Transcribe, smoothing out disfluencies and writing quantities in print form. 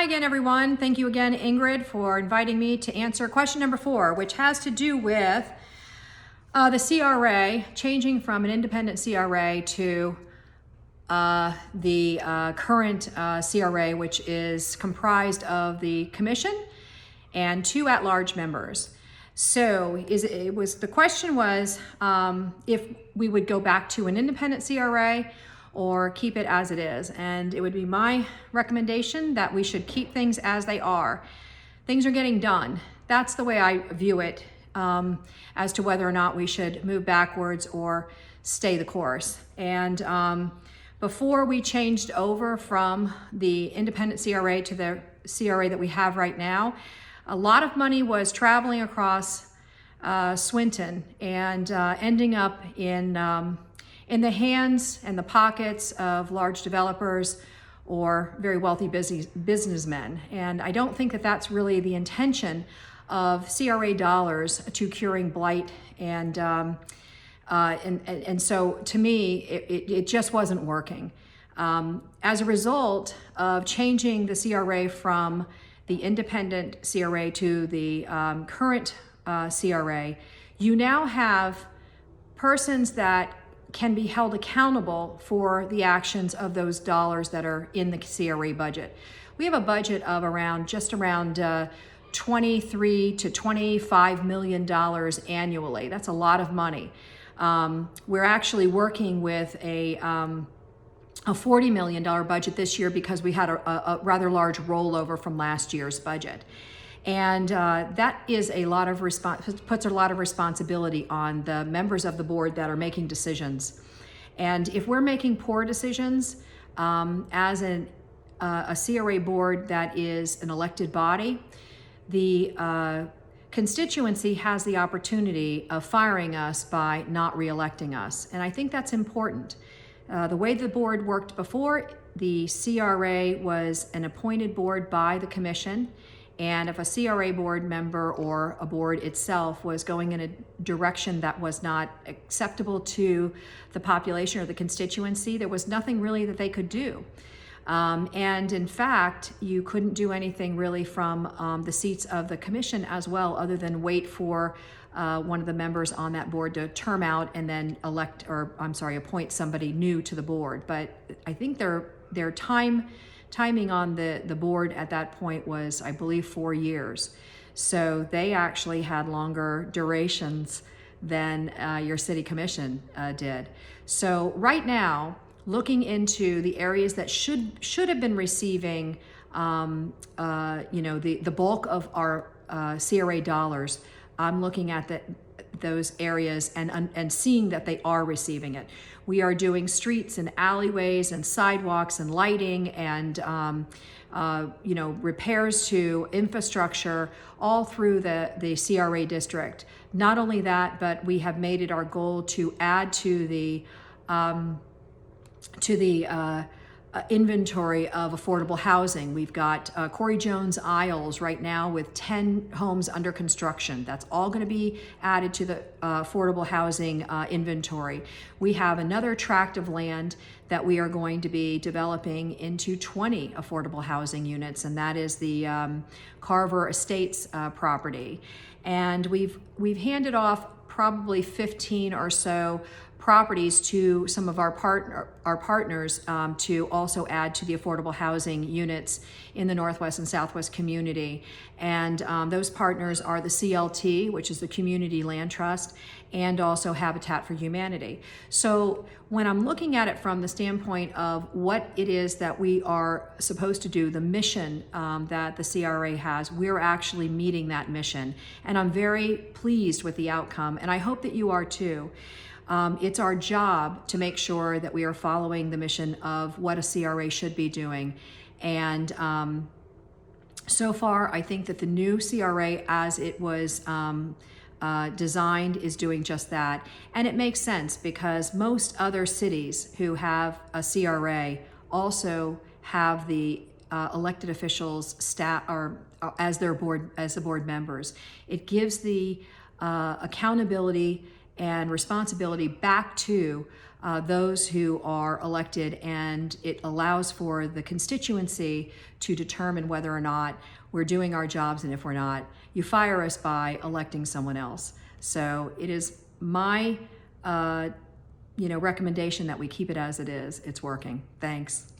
Hi again, everyone. Thank you again, Ingrid, for inviting me to answer question number 4, which has to do with the CRA, changing from an independent CRA to the current CRA, which is comprised of the commission and 2 at-large members. So the question was if we would go back to an independent CRA or keep it as it is. And it would be my recommendation that we should keep things as they are. Things are getting done. That's the way I view it as to whether or not we should move backwards or stay the course. And before we changed over from the independent CRA to the CRA that we have right now, a lot of money was traveling across Swinton and ending up in the hands and the pockets of large developers or very wealthy businessmen. And I don't think that that's really the intention of CRA dollars to curing blight. And so to me, it just wasn't working. As a result of changing the CRA from the independent CRA to the current CRA, you now have persons that can be held accountable for the actions of those dollars that are in the CRA budget. We have a budget of just around $23 to $25 million annually. That's a lot of money. We're actually working with a $40 million budget this year because we had a rather large rollover from last year's budget. And that is puts a lot of responsibility on the members of the board that are making decisions. And if we're making poor decisions as a CRA board that is an elected body, the constituency has the opportunity of firing us by not re-electing us. And I think that's important. The way the board worked before, the CRA was an appointed board by the commission. And if a CRA board member or a board itself was going in a direction that was not acceptable to the population or the constituency, there was nothing really that they could do. And in fact, you couldn't do anything really from the seats of the commission as well, other than wait for one of the members on that board to term out and then appoint somebody new to the board. But I think their timing on the board at that point was, I believe, 4 years. So they actually had longer durations than your city commission did. So right now, looking into the areas that should have been receiving the bulk of our CRA dollars, I'm looking at those areas and seeing that they are receiving it. We are doing streets and alleyways and sidewalks and lighting and repairs to infrastructure all through the CRA district. Not only that, but we have made it our goal to add to the inventory of affordable housing. We've got Corey Jones Isles right now with 10 homes under construction. That's all going to be added to the affordable housing inventory. We have another tract of land that we are going to be developing into 20 affordable housing units, and that is the Carver Estates property. And we've handed off probably 15 or so properties to some of our partners to also add to the affordable housing units in the Northwest and Southwest community. And those partners are the CLT, which is the Community Land Trust, and also Habitat for Humanity. So when I'm looking at it from the standpoint of what it is that we are supposed to do, the mission that the CRA has, we're actually meeting that mission. And I'm very pleased with the outcome, and I hope that you are too. It's our job to make sure that we are following the mission of what a CRA should be doing. And so far, I think that the new CRA, as it was designed, is doing just that. And it makes sense because most other cities who have a CRA also have the elected officials as the board members. It gives the accountability and responsibility back to those who are elected, and it allows for the constituency to determine whether or not we're doing our jobs, and if we're not, you fire us by electing someone else. So it is my recommendation that we keep it as it is. It's working. Thanks.